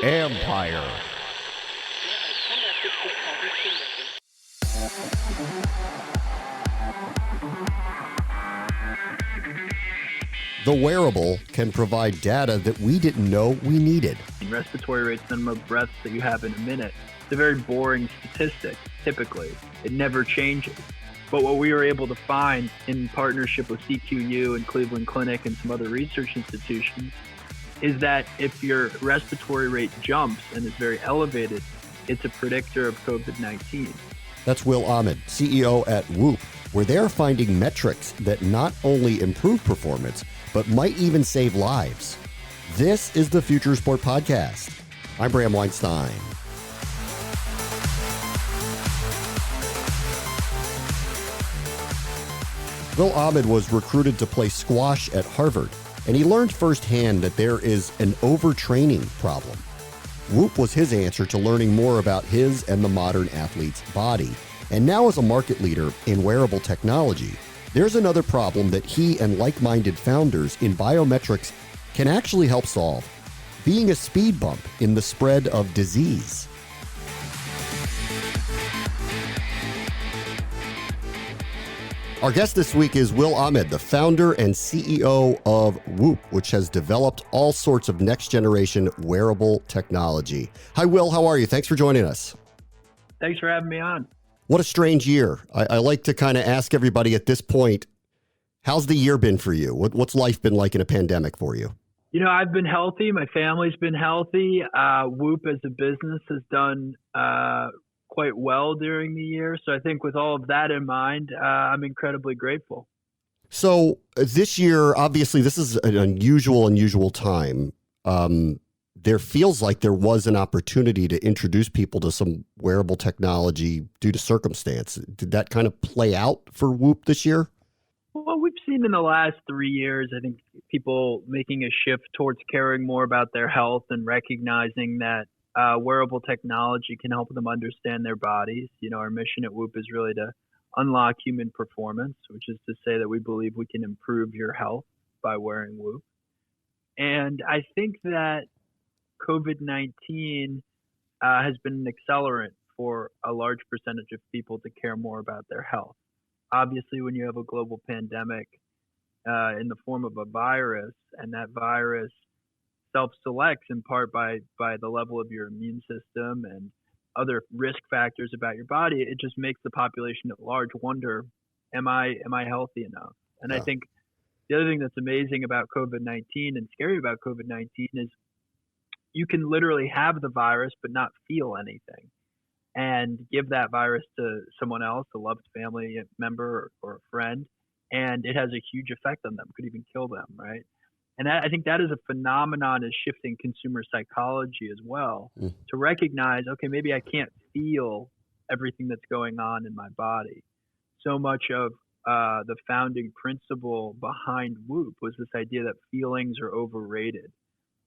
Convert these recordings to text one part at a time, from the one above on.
Empire. The wearable can provide data that we didn't know we needed. Respiratory rates, the number of breaths that you have in a minute. It's a very boring statistic, typically. It never changes. But what we were able to find in partnership with CQU and Cleveland Clinic and some other research institutions is that if your respiratory rate jumps and is very elevated, it's a predictor of COVID-19. That's Will Ahmed, CEO at Whoop, where they're finding metrics that not only improve performance, but might even save lives. This is the Future Sport Podcast. I'm Bram Weinstein. Will Ahmed was recruited to play squash at Harvard, and he learned firsthand that there is an overtraining problem. Whoop was his answer to learning more about his and the modern athlete's body. And now as a market leader in wearable technology, there's another problem that he and like-minded founders in biometrics can actually help solve: being a speed bump in the spread of disease. Our guest this week is Will Ahmed, the founder and CEO of Whoop, which has developed all sorts of next-generation wearable technology. Hi, Will. How are you? Thanks for joining us. Thanks for having me on. What a strange year. I like to kind of ask everybody at this point, how's the year been for you? What's life been like in a pandemic for you? You know, I've been healthy. My family's been healthy. Whoop as a business has done quite well during the year. So I think with all of that in mind, I'm incredibly grateful. So this year, obviously, this is an unusual time. There feels like there was an opportunity to introduce people to some wearable technology due to circumstance. Did that kind of play out for Whoop this year? Well, we've seen in the last 3 years, I think people making a shift towards caring more about their health and recognizing that wearable technology can help them understand their bodies. You know, our mission at Whoop is really to unlock human performance, which is to say that we believe we can improve your health by wearing Whoop. And I think that COVID-19 has been an accelerant for a large percentage of people to care more about their health. Obviously, when you have a global pandemic in the form of a virus, and that virus self-selects in part by the level of your immune system and other risk factors about your body, it just makes the population at large wonder, am I healthy enough? And Yeah. I think the other thing that's amazing about COVID-19 and scary about COVID-19 is you can literally have the virus but not feel anything, and give that virus to someone else, a loved family member or a friend, and it has a huge effect on them, could even kill them, right? And I think that is a phenomenon is shifting consumer psychology as well, to recognize, okay, maybe I can't feel everything that's going on in my body. So much of the founding principle behind Whoop was this idea that feelings are overrated.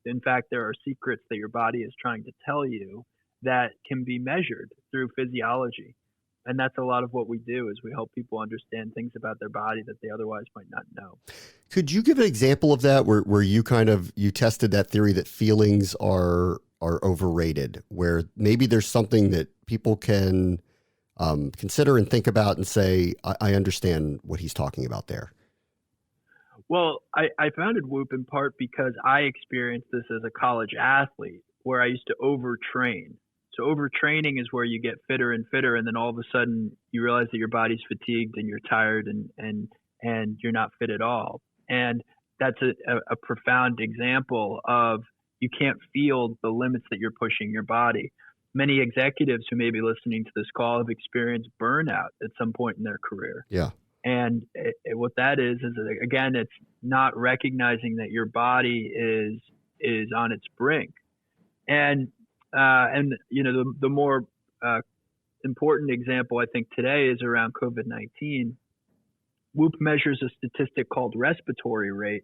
In fact, there are secrets that your body is trying to tell you that can be measured through physiology. And that's a lot of what we do, is we help people understand things about their body that they otherwise might not know. Could you give an example of that where you you tested that theory that feelings are overrated, where maybe there's something that people can consider and think about and say, I understand what he's talking about there? Well, I founded Whoop in part because I experienced this as a college athlete, where I used to overtrain. So overtraining is where you get fitter and fitter, and then all of a sudden you realize that your body's fatigued and you're tired and you're not fit at all. And that's a profound example of you can't feel the limits that you're pushing your body. Many executives who may be listening to this call have experienced burnout at some point in their career. Yeah. And what that is again, it's not recognizing that your body is on its brink. And you know, the more important example I think today is around COVID-19. Whoop measures a statistic called respiratory rate,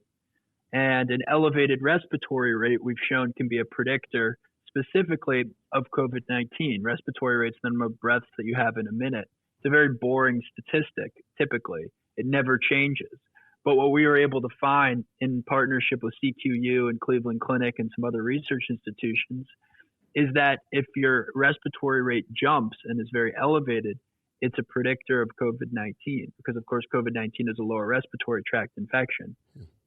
and an elevated respiratory rate we've shown can be a predictor specifically of COVID-19. Respiratory rate's the number of breaths that you have in a minute. It's a very boring statistic. Typically, it never changes. But what we were able to find in partnership with CQU and Cleveland Clinic and some other research institutions is that if your respiratory rate jumps and is very elevated, it's a predictor of COVID-19 because, of course, COVID-19 is a lower respiratory tract infection.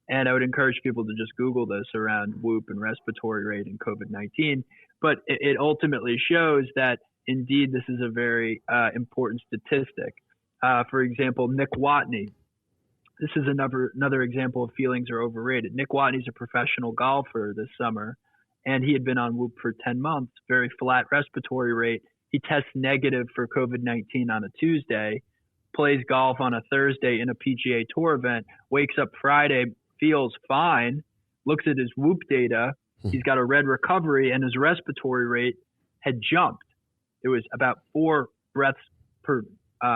And I would encourage people to just Google this around whoop and respiratory rate and COVID-19. But it ultimately shows that, indeed, this is a very important statistic. For example, Nick Watney. This is another example of feelings are overrated. Nick Watney's a professional golfer this summer, and he had been on Whoop for 10 months, very flat respiratory rate. He tests negative for COVID-19 on a Tuesday, plays golf on a Thursday in a PGA Tour event, wakes up Friday, feels fine, looks at his Whoop data. He's got a red recovery, and his respiratory rate had jumped. It was about 4 breaths per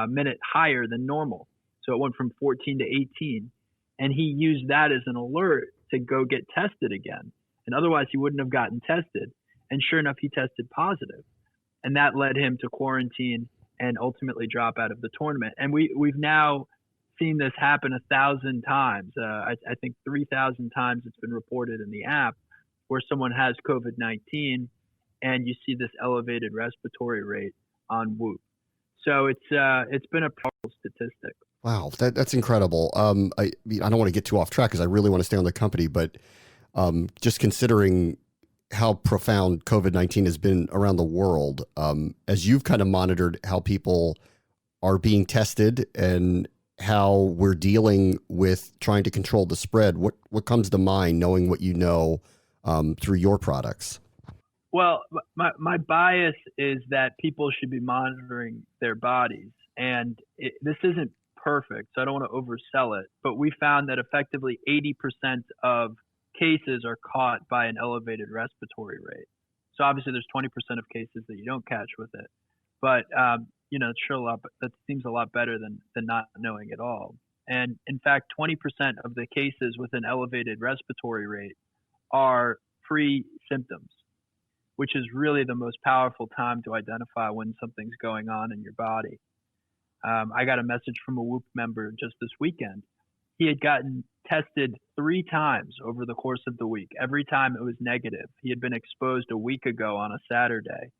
minute higher than normal. So it went from 14 to 18. And he used that as an alert to go get tested again. And otherwise, he wouldn't have gotten tested. And sure enough, he tested positive. And that led him to quarantine and ultimately drop out of the tournament. And we've now seen this happen 1,000 times. I think 3,000 times it's been reported in the app where someone has COVID-19 and you see this elevated respiratory rate on Whoop. So it's been a powerful statistic. Wow, that's incredible. I don't want to get too off track because I really want to stay on the company, but just considering how profound COVID-19 has been around the world, as you've kind of monitored how people are being tested and how we're dealing with trying to control the spread, what comes to mind knowing what you know through your products? Well, my bias is that people should be monitoring their bodies. And this isn't perfect, so I don't want to oversell it. But we found that effectively 80% of cases are caught by an elevated respiratory rate. So obviously there's 20% of cases that you don't catch with it. But, it's sure that seems a lot better than not knowing at all. And in fact, 20% of the cases with an elevated respiratory rate are pre-symptoms, which is really the most powerful time to identify when something's going on in your body. I got a message from a Whoop member just this weekend. He had gotten tested 3 times over the course of the week. Every time it was negative. He had been exposed a week ago on a Saturday.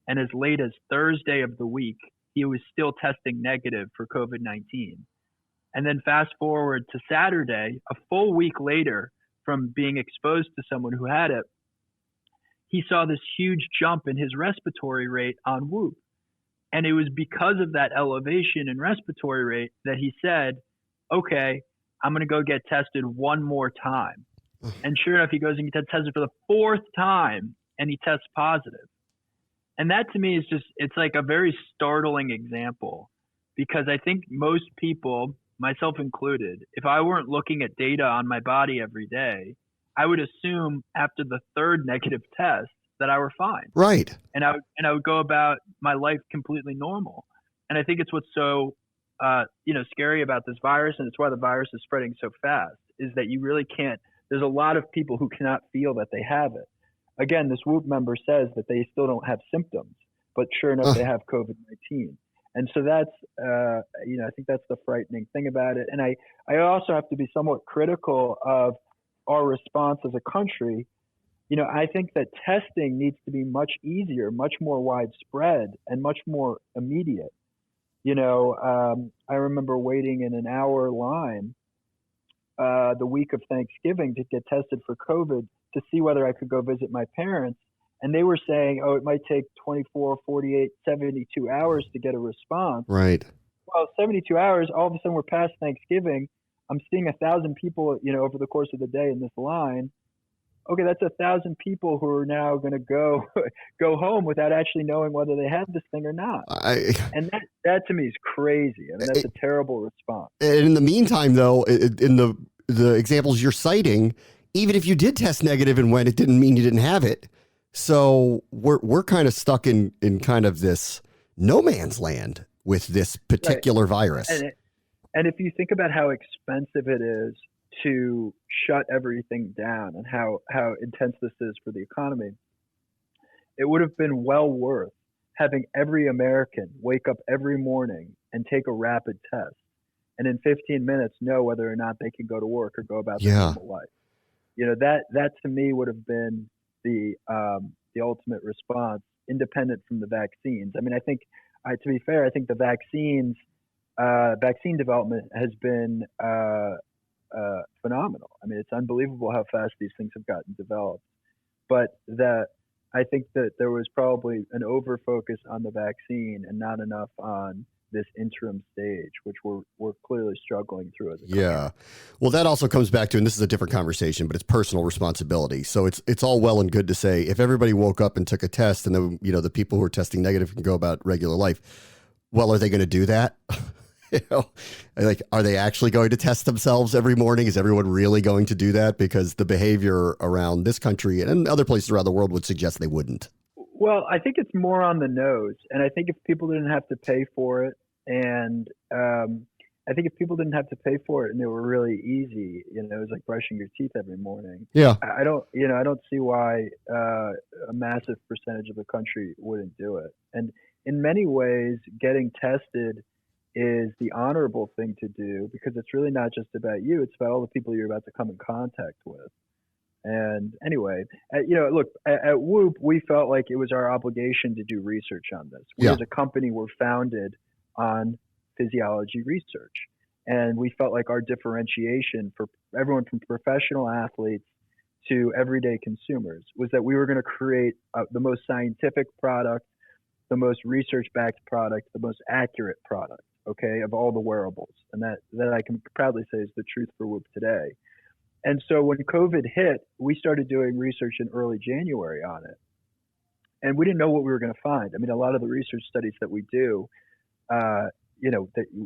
And as late as Thursday of the week, he was still testing negative for COVID-19. And then fast forward to Saturday, a full week later from being exposed to someone who had it, he saw this huge jump in his respiratory rate on Whoop. And it was because of that elevation in respiratory rate that he said, okay, I'm going to go get tested one more time. And sure enough, he goes and gets tested for the 4th time and he tests positive. And that to me is it's like a very startling example because I think most people, myself included, if I weren't looking at data on my body every day, I would assume after the 3rd negative test that I were fine. Right. And I would go about my life completely normal. And I think it's what's so scary about this virus, and it's why the virus is spreading so fast, is that you really can't. There's a lot of people who cannot feel that they have it. Again, this Whoop member says that they still don't have symptoms, but sure enough, they have COVID-19. And so that's, I think that's the frightening thing about it. And I also have to be somewhat critical of our response as a country. I think that testing needs to be much easier, much more widespread, and much more immediate. I remember waiting in an hour line the week of Thanksgiving to get tested for COVID to see whether I could go visit my parents. And they were saying, it might take 24, 48, 72 hours to get a response. Right. Well, 72 hours, all of a sudden we're past Thanksgiving. I'm seeing 1,000 people, over the course of the day in this line. Okay, that's 1,000 people who are now going to go home without actually knowing whether they had this thing or not. And that to me is crazy. I mean, that's a terrible response. And in the meantime, though, in the examples you're citing, even if you did test negative and went, it didn't mean you didn't have it. So we're kind of stuck in kind of this no man's land with this particular virus. And if you think about how expensive it is to shut everything down and how intense this is for the economy, it would have been well worth having every American wake up every morning and take a rapid test and in 15 minutes know whether or not they can go to work or go about their Yeah. normal life. That to me would have been the ultimate response, independent from the vaccines. I mean, I think, to be fair, I think the vaccine development has been phenomenal. I mean, it's unbelievable how fast these things have gotten developed. But I think that there was probably an over focus on the vaccine and not enough on this interim stage, which we're clearly struggling through as a country. Yeah. Well, that also comes back to, and this is a different conversation, but it's personal responsibility. So it's all well and good to say, if everybody woke up and took a test and then, the people who are testing negative can go about regular life. Well, are they going to do that? Like, are they actually going to test themselves every morning? Is everyone really going to do that? Because the behavior around this country and other places around the world would suggest they wouldn't. Well, I think it's more on the nose. And I think if people didn't have to pay for it, and I think if people didn't have to pay for it and it were really easy, it was like brushing your teeth every morning. Yeah. I don't see why a massive percentage of the country wouldn't do it. And in many ways, getting tested is the honorable thing to do, because it's really not just about you. It's about all the people you're about to come in contact with. And anyway, look, at Whoop, we felt like it was our obligation to do research on this. We as a company were founded on physiology research. And we felt like our differentiation for everyone from professional athletes to everyday consumers was that we were going to create the most scientific product, the most research-backed product, the most accurate product, okay, of all the wearables. And that I can proudly say is the truth for Whoop today. And so when COVID hit, we started doing research in early January on it. And we didn't know what we were going to find. I mean, a lot of the research studies that we do, that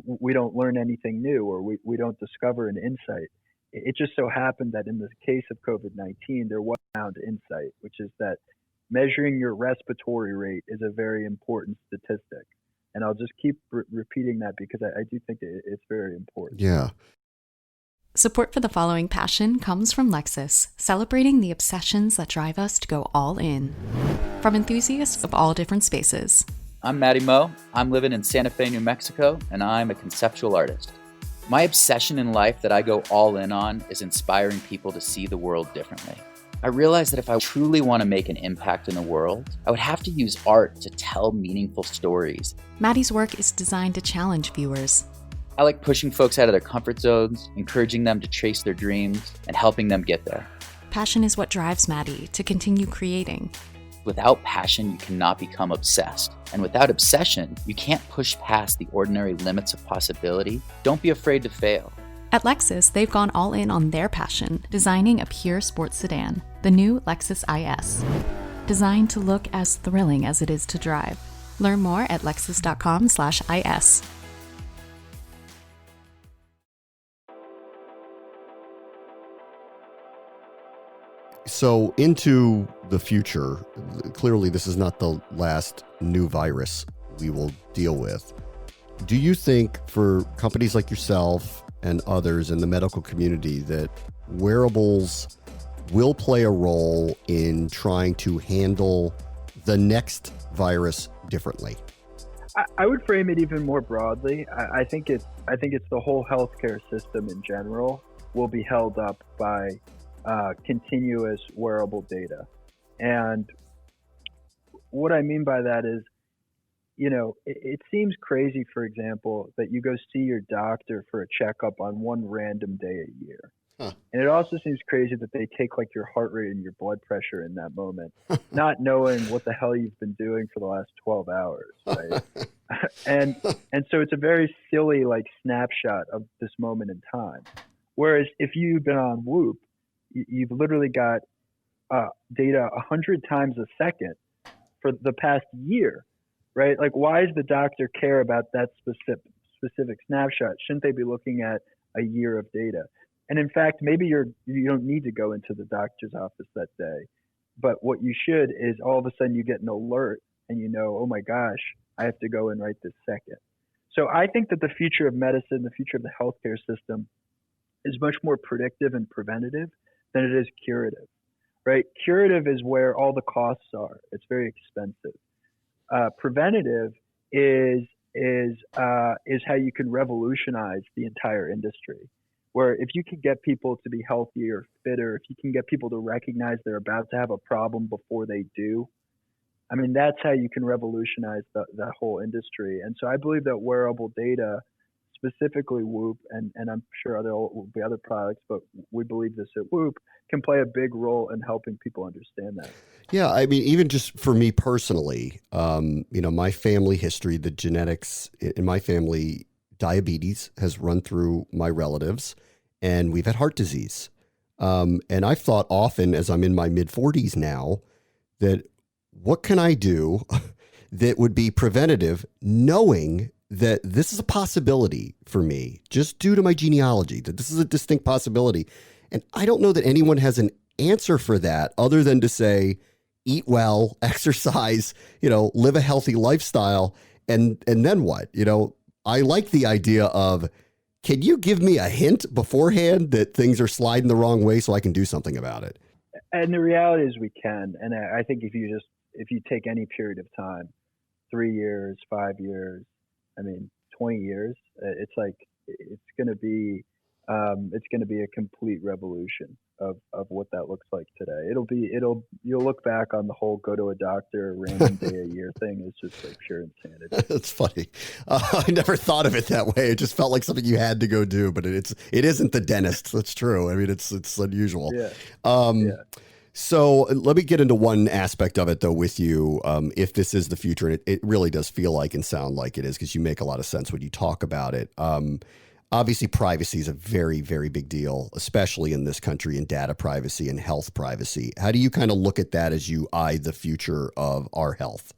we don't learn anything new, or we don't discover an insight. It just so happened that in the case of COVID-19, there was found insight, which is that measuring your respiratory rate is a very important statistic. And I'll just keep repeating that because I do think it's very important. Yeah. Support for the following passion comes from Lexus, celebrating the obsessions that drive us to go all in. From enthusiasts of all different spaces. I'm Matty Moe. I'm living in Santa Fe, New Mexico, and I'm a conceptual artist. My obsession in life that I go all in on is inspiring people to see the world differently. I realized that if I truly want to make an impact in the world, I would have to use art to tell meaningful stories. Matty's work is designed to challenge viewers. I like pushing folks out of their comfort zones, encouraging them to chase their dreams, and helping them get there. Passion is what drives Matty to continue creating. Without passion, you cannot become obsessed. And without obsession, you can't push past the ordinary limits of possibility. Don't be afraid to fail. At Lexus, they've gone all in on their passion, designing a pure sports sedan, the new Lexus IS. Designed to look as thrilling as it is to drive. Learn more at lexus.com/IS. So into the future, clearly this is not the last new virus we will deal with. Do you think for companies like yourself and others in the medical community that wearables will play a role in trying to handle the next virus differently? I would frame it even more broadly. I think it's the whole healthcare system in general will be held up by continuous wearable data. And what I mean by that is, it seems crazy, for example, that you go see your doctor for a checkup on one random day a year. Huh. And it also seems crazy that they take like your heart rate and your blood pressure in that moment, not knowing what the hell you've been doing for the last 12 hours, right? and so it's a very silly like snapshot of this moment in time. Whereas if you've been on Whoop, you've literally got data 100 times a second for the past year, right? Like, why does the doctor care about that specific snapshot? Shouldn't they be looking at a year of data? And in fact, maybe you don't need to go into the doctor's office that day, but what you should is all of a sudden you get an alert and oh my gosh, I have to go in right this second. So I think that the future of medicine, the future of the healthcare system is much more predictive and preventative than it is curative, right? Curative is where all the costs are. It's very expensive. Preventative is is how you can revolutionize the entire industry. Where if you can get people to be healthier, fitter, if you can get people to recognize they're about to have a problem before they do, I mean, that's how you can revolutionize the whole industry. And so I believe that wearable data, specifically Whoop, and I'm sure there will be other products, but we believe this at Whoop, can play a big role in helping people understand that. Yeah, I mean, even just for me personally, my family history, the genetics in my family, diabetes has run through my relatives, and we've had heart disease. And I've thought often, as I'm in my mid 40s now, that what can I do that would be preventative, knowing that this is a possibility for me, just due to my genealogy, that this is a distinct possibility. And I don't know that anyone has an answer for that other than to say, eat well, exercise, live a healthy lifestyle. And then what? I like the idea of, can you give me a hint beforehand that things are sliding the wrong way so I can do something about it? And the reality is we can. And I think if you take any period of time, 3 years, 5 years, 20 years, it's going to be a complete revolution of what that looks like today. You'll look back on the whole go to a doctor random day a year thing is just like pure insanity. That's funny. I never thought of it that way. It just felt like something you had to go do, but it isn't the dentist. That's true. I mean, it's unusual. Yeah. Yeah. So let me get into one aspect of it, though, with you. If this is the future, and it really does feel like and sound like it is, because you make a lot of sense when you talk about it. Obviously, privacy is a very, very big deal, especially in this country, in data privacy and health privacy. How do you kind of look at that as you eye the future of our health?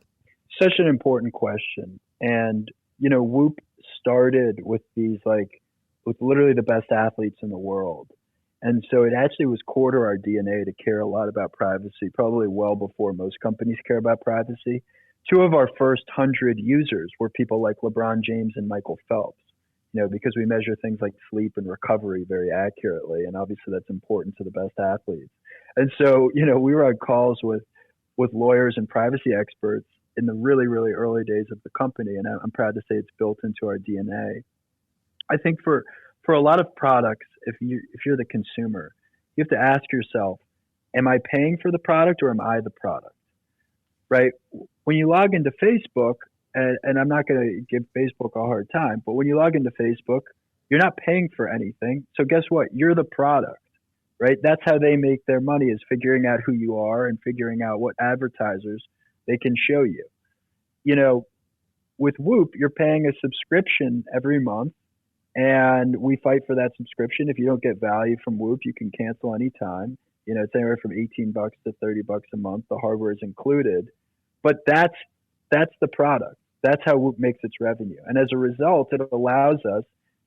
Such an important question. And, Whoop started with with literally the best athletes in the world. And so it actually was core to our DNA to care a lot about privacy, probably well before most companies care about privacy. 2 of our first 100 users were people like LeBron James and Michael Phelps, because we measure things like sleep and recovery very accurately. And obviously that's important to the best athletes. And so, we were on calls with lawyers and privacy experts in the really, really early days of the company. And I'm proud to say it's built into our DNA. I think for a lot of products, if you're the consumer, you have to ask yourself, am I paying for the product or am I the product? Right? When you log into Facebook, and I'm not going to give Facebook a hard time, but when you log into Facebook, you're not paying for anything. So guess what? You're the product, right? That's how they make their money, is figuring out who you are and figuring out what advertisers they can show you. With Whoop, you're paying a subscription every month. And we fight for that subscription. If you don't get value from Whoop, you can cancel anytime. It's anywhere from $18 to $30 a month. The hardware is included, but that's the product. That's how Whoop makes its revenue. And as a result, it allows us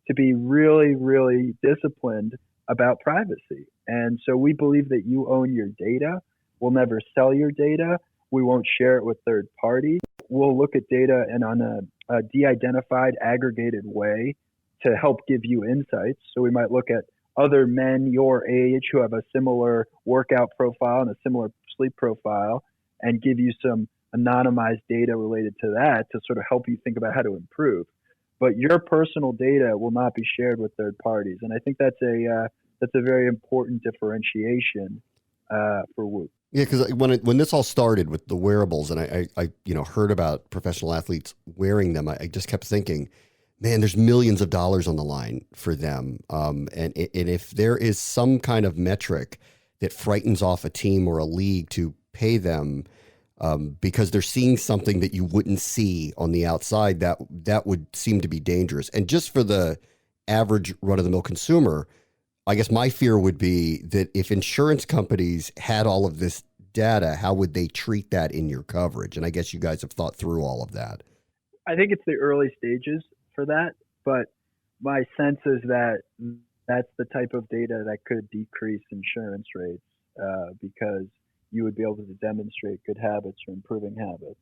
to be really, really disciplined about privacy. And so we believe that you own your data. We'll never sell your data. We won't share it with third parties. We'll look at data and on a de-identified, aggregated way to help give you insights. So we might look at other men your age who have a similar workout profile and a similar sleep profile and give you some anonymized data related to that to sort of help you think about how to improve. But your personal data will not be shared with third parties. And I think that's a very important differentiation for Whoop. Yeah, because when this all started with the wearables, and I heard about professional athletes wearing them, I just kept thinking, man, there's millions of dollars on the line for them. And if there is some kind of metric that frightens off a team or a league to pay them because they're seeing something that you wouldn't see on the outside, that would seem to be dangerous. And just for the average run-of-the-mill consumer, I guess my fear would be that if insurance companies had all of this data, how would they treat that in your coverage? And I guess you guys have thought through all of that. I think it's the early stages for that, but my sense is that that's the type of data that could decrease insurance rates because you would be able to demonstrate good habits or improving habits.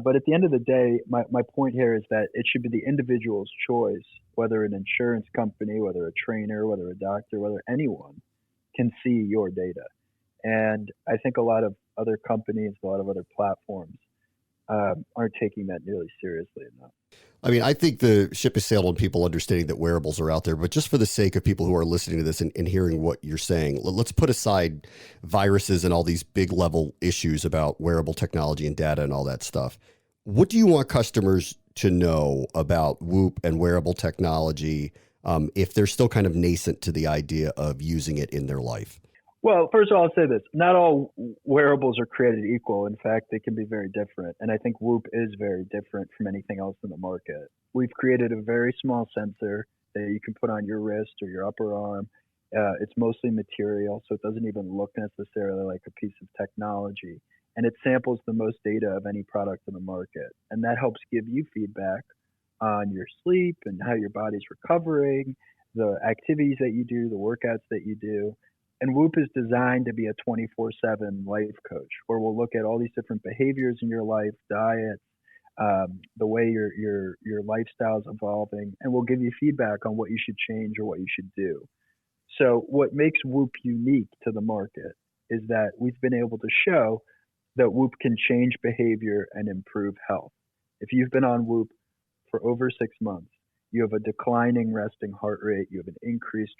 But at the end of the day, my point here is that it should be the individual's choice, whether an insurance company, whether a trainer, whether a doctor, whether anyone can see your data. And I think a lot of other companies, a lot of other platforms aren't taking that nearly seriously enough. I mean, I think the ship has sailed on people understanding that wearables are out there, but just for the sake of people who are listening to this and hearing what you're saying, let's put aside viruses and all these big level issues about wearable technology and data and all that stuff. What do you want customers to know about Whoop and wearable technology if they're still kind of nascent to the idea of using it in their life? Well, first of all, I'll say this. Not all wearables are created equal. In fact, they can be very different. And I think Whoop is very different from anything else in the market. We've created a very small sensor that you can put on your wrist or your upper arm. It's mostly material, so it doesn't even look necessarily like a piece of technology. And it samples the most data of any product in the market. And that helps give you feedback on your sleep and how your body's recovering, the activities that you do, the workouts that you do. And Whoop is designed to be a 24/7 life coach, where we'll look at all these different behaviors in your life, diet, the way your lifestyle is evolving, and we'll give you feedback on what you should change or what you should do. So what makes Whoop unique to the market is that we've been able to show that Whoop can change behavior and improve health. If you've been on Whoop for over 6 months, you have a declining resting heart rate, you have an increased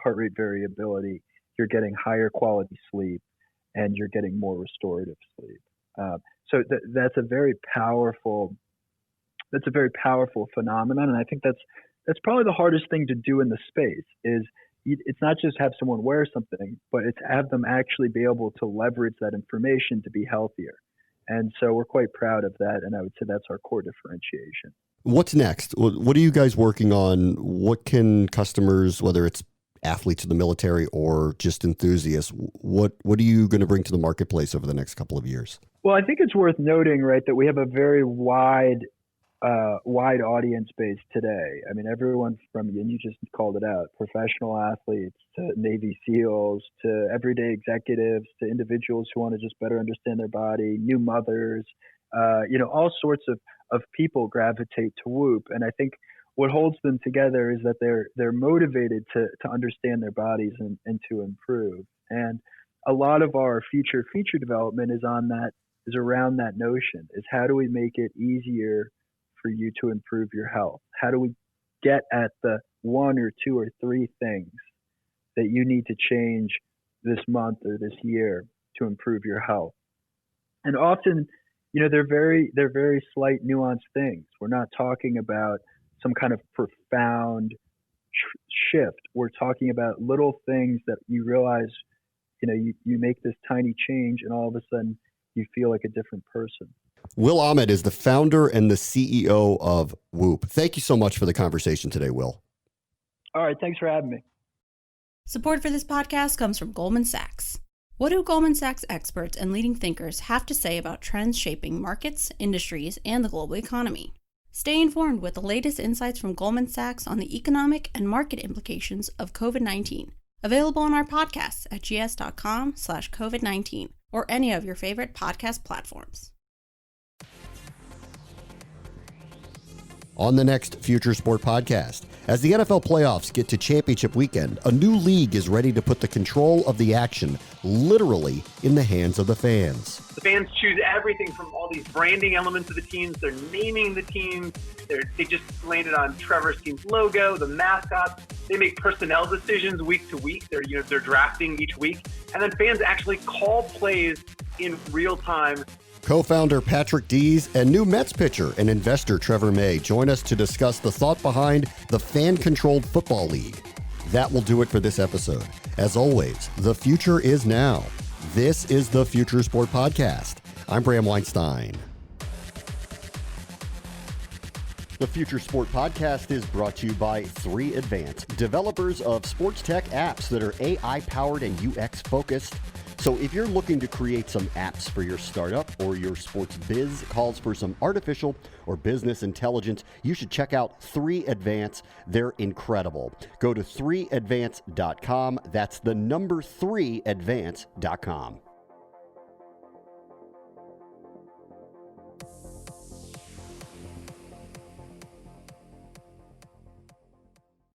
heart rate variability, you're getting higher quality sleep, and you're getting more restorative sleep. So that's a very powerful phenomenon, and I think that's probably the hardest thing to do in the space. It's not just have someone wear something, but it's have them actually be able to leverage that information to be healthier. And so we're quite proud of that, and I would say that's our core differentiation. What's next? What are you guys working on? What can customers, whether it's athletes in the military or just enthusiasts, what are you going to bring to the marketplace over the next couple of years? Well, I think it's worth noting, right, that we have a very wide audience base today. I mean, everyone from, and you just called it out, professional athletes to Navy SEALs to everyday executives to individuals who want to just better understand their body, new mothers, all sorts of people gravitate to Whoop. And I think what holds them together is that they're motivated to understand their bodies and to improve. And a lot of our future feature development is around that notion, is how do we make it easier for you to improve your health? How do we get at the 1 or 2 or 3 things that you need to change this month or this year to improve your health? And often, they're very slight, nuanced things. We're not talking about some kind of profound shift. We're talking about little things that you realize, you make this tiny change and all of a sudden you feel like a different person. Will Ahmed is the founder and the CEO of Whoop. Thank you so much for the conversation today, Will. All right. Thanks for having me. Support for this podcast comes from Goldman Sachs. What do Goldman Sachs experts and leading thinkers have to say about trends shaping markets, industries, and the global economy? Stay informed with the latest insights from Goldman Sachs on the economic and market implications of COVID-19. Available on our podcasts at gs.com/COVID-19 or any of your favorite podcast platforms. On the next Future Sport podcast, as the NFL playoffs get to championship weekend, a new league is ready to put the control of the action literally in the hands of the fans. The fans choose everything from all these branding elements of the teams. They're naming the teams. They just landed on Trevor's team's logo, the mascots. They make personnel decisions week to week. They're drafting each week. And then fans actually call plays in real time. Co-founder Patrick Dees and new Mets pitcher and investor Trevor May join us to discuss the thought behind the fan-controlled football league. That will do it for this episode. As always, the future is now. This is the Future Sport Podcast. I'm Bram Weinstein. The Future Sport Podcast is brought to you by 3 Advance, developers of sports tech apps that are AI-powered and UX-focused. So if you're looking to create some apps for your startup or your sports biz calls for some artificial or business intelligence, you should check out 3 Advance. They're incredible. Go to 3advance.com. That's the number 3advance.com.